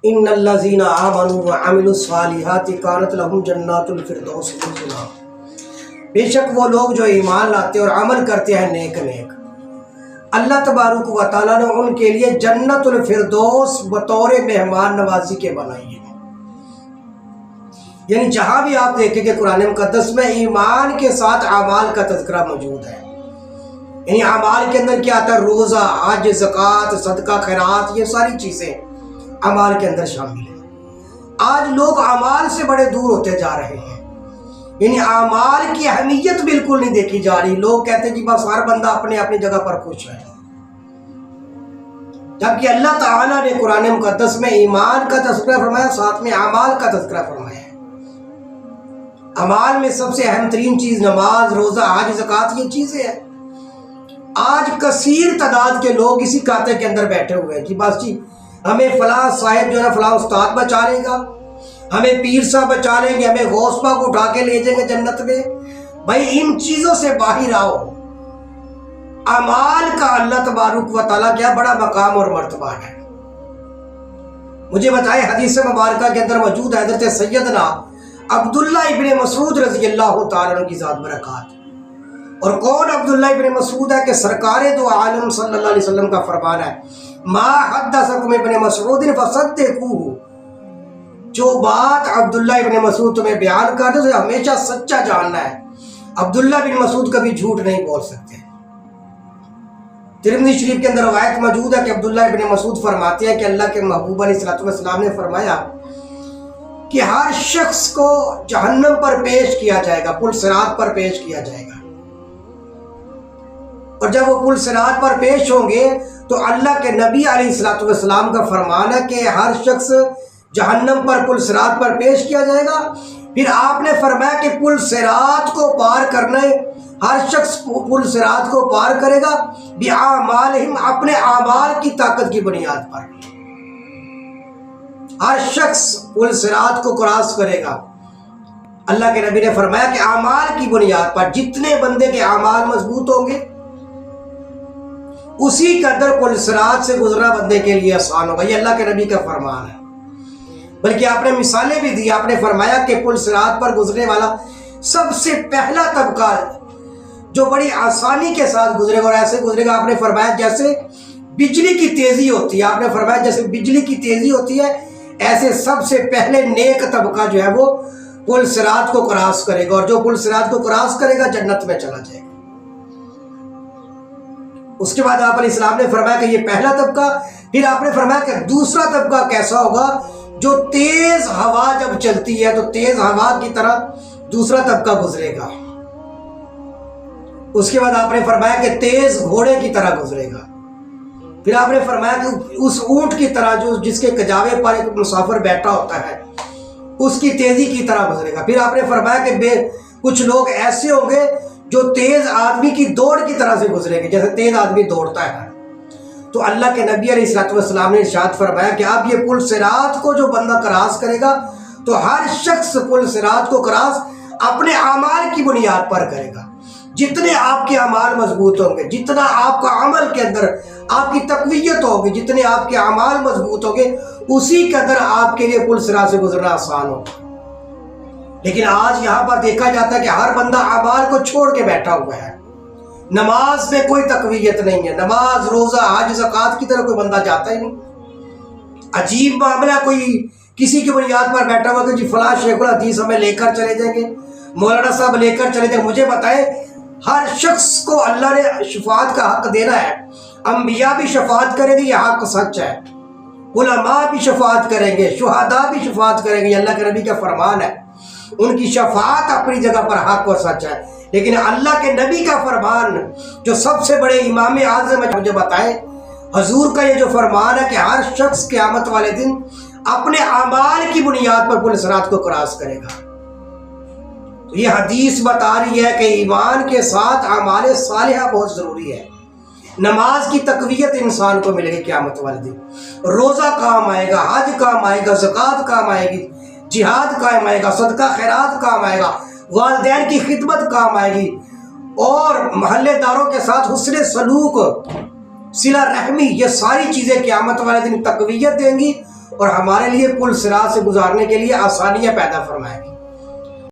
ان الذین آمنوا وعملوا الصالحات کانت لهم جنات الفردوس نزلا، بے شک وہ لوگ جو ایمان لاتے اور عمل کرتے ہیں نیک نیک، اللہ تبارک و تعالیٰ نے ان کے لیے جنت الفردوس بطور مہمان نوازی کے بنائی ہے۔ یعنی جہاں بھی آپ دیکھیں کہ قرآن مقدس میں ایمان کے ساتھ اعمال کا تذکرہ موجود ہے، یعنی اعمال کے اندر کیا آتا ہے؟ روزہ، حج، زکوٰۃ، صدقہ، خیرات، یہ ساری چیزیں اعمال کے اندر شامل ہیں۔ آج لوگ اعمال سے بڑے دور ہوتے جا رہے ہیں، یعنی اعمال کی اہمیت بالکل نہیں دیکھی جا رہی۔ لوگ کہتے ہیں جی بس ہر بندہ اپنے اپنی جگہ پر خوش ہے، جبکہ اللہ تعالیٰ نے قرآن مقدس میں ایمان کا تذکرہ فرمایا، ساتھ میں اعمال کا تذکرہ فرمایا ہے۔ اعمال میں سب سے اہم ترین چیز نماز، روزہ، حج، زکوٰۃ، یہ چیزیں ہیں۔ آج کثیر تعداد کے لوگ اسی کھاتے کے اندر بیٹھے ہوئے ہیں، جی بس جی ہمیں فلاں صاحب جو ہے فلاں استاد بچا لے گا، ہمیں پیر صاحب بچا لیں گے، ہمیں غوث پاک کو اٹھا کے لے جائیں گے جنت میں۔ بھائی ان چیزوں سے باہر آؤ۔ اعمال کا اللہ تبارک و تعالیٰ کیا بڑا مقام اور مرتبہ ہے۔ مجھے بتائے حدیث مبارکہ کے اندر موجود ہے حضرت سیدنا عبداللہ ابن مسعود رضی اللہ تعالیٰ عنہ کی ذات برکات۔ اور کون عبداللہ ابن مسعود ہے کہ سرکار دو عالم صلی اللہ علیہ وسلم کا فرمان ہے، ما حدثکم ابن مسعود فصدقوہ، جو بات عبداللہ ابن مسعود تمہیں بیان کرتے اسے ہمیشہ سچا جاننا ہے۔ عبداللہ بن مسعود کبھی جھوٹ نہیں بول سکتے۔ ترمذی شریف کے اندر روایت موجود ہے کہ عبداللہ ابن مسعود فرماتے ہیں کہ اللہ کے محبوب علیہ السلام نے فرمایا کہ ہر شخص کو جہنم پر پیش کیا جائے گا، پل صراط پر پیش کیا جائے گا، اور جب وہ پل صراط پر پیش ہوں گے تو اللہ کے نبی علیہ السلام کا فرمان ہے کہ ہر شخص جہنم پر پل صراط پر پیش کیا جائے گا۔ پھر آپ نے فرمایا کہ پل صراط کو پار کرنے ہر شخص پل صراط کو پار کرے گا بِأَعْمَالِهِمْ، اپنے اعمال کی طاقت کی بنیاد پر۔ ہر شخص پل صراط کو کراس کرے گا، اللہ کے نبی نے فرمایا کہ اعمال کی بنیاد پر۔ جتنے بندے کے اعمال مضبوط ہوں گے اسی قدر پل صراط سے گزرنا بندے کے لیے آسان ہوگا، یہ اللہ کے نبی کا فرمان ہے۔ بلکہ آپ نے مثالیں بھی دی، آپ نے فرمایا کہ پل صراط پر گزرنے والا سب سے پہلا طبقہ جو بڑی آسانی کے ساتھ گزرے گا، اور ایسے گزرے گا آپ نے فرمایا جیسے بجلی کی تیزی ہوتی ہے۔ آپ نے فرمایا جیسے بجلی کی تیزی ہوتی ہے ایسے سب سے پہلے نیک طبقہ جو ہے وہ پل صراط کو کراس کرے گا، اور جو پل صراط کو کراس کرے گا جنت میں چلا جائے گا۔ اس کے بعد آپ علیہ السلام نے فرمایا کہ یہ پہلا طبقہ، پھر آپ نے فرمایا کہ دوسرا طبقہ کیسا ہوگا، جو تیز ہوا جب چلتی ہے تو تیز ہوا کی طرح دوسرا طبقہ گزرے گا۔ اس کے بعد آپ نے فرمایا کہ تیز گھوڑے کی طرح گزرے گا۔ پھر آپ نے فرمایا کہ اس اونٹ کی طرح جو جس کے کجاوے پر ایک مسافر بیٹھا ہوتا ہے اس کی تیزی کی طرح گزرے گا۔ پھر آپ نے فرمایا کہ کچھ لوگ ایسے ہوں گے جو تیز آدمی کی دوڑ کی طرح سے گزرے گے، جیسے تیز آدمی دوڑتا ہے۔ تو اللہ کے نبی علیہ السلام نے ارشاد فرمایا کہ اب یہ پل صراط کو جو بندہ کراس کرے گا تو ہر شخص پل صراط کو کراس اپنے اعمال کی بنیاد پر کرے گا۔ جتنے آپ کے اعمال مضبوط ہوں گے، جتنا آپ کا عمل کے اندر آپ کی تقویت ہوگی، جتنے آپ کے اعمال مضبوط ہوں گے اسی قدر آپ کے لیے پل صراط سے گزرنا آسان ہوگا۔ لیکن آج یہاں پر دیکھا جاتا ہے کہ ہر بندہ اعمال کو چھوڑ کے بیٹھا ہوا ہے۔ نماز میں کوئی تقویت نہیں ہے، نماز، روزہ، حج، زکوٰۃ کی طرف کوئی بندہ جاتا ہی نہیں۔ عجیب معاملہ، کوئی کسی کی بنیاد پر بیٹھا ہوا کہ جی فلاں شیخ الحدیث ہمیں لے کر چلے جائیں گے، مولانا صاحب لے کر چلے جائیں۔ مجھے بتائے ہر شخص کو اللہ نے شفاعت کا حق دینا ہے، انبیاء بھی شفاعت کریں گے، یہ حق سچ ہے، علماء بھی شفاعت کریں گے، شہداء بھی شفاعت کریں گے، یہ اللہ کے نبی کا فرمان ہے۔ ان کی شفاعت اپنی جگہ پر حق اور سچ ہے، لیکن اللہ کے نبی کا فرمان جو سب سے بڑے امام اعظم ہے، مجھے بتائے حضور کا یہ جو فرمان ہے کہ ہر شخص قیامت والے دن اپنے اعمال کی بنیاد پر پل صراط کو کراس کرے گا۔ تو یہ حدیث بتا رہی ہے کہ ایمان کے ساتھ اعمال صالحہ بہت ضروری ہے۔ نماز کی تقویت انسان کو ملے گی قیامت والے دن، روزہ کام آئے گا، حج کام آئے گا، زکوٰۃ کام آئے گی، جہاد کام آئے گا، صدقہ خیرات کام آئے گا، والدین کی خدمت کام آئے گی، اور محلے داروں کے ساتھ حسن سلوک، صلہ رحمی، یہ ساری چیزیں قیامت والے دن تقویت دیں گی اور ہمارے لیے پل صراط سے گزارنے کے لیے آسانیاں پیدا فرمائے گی۔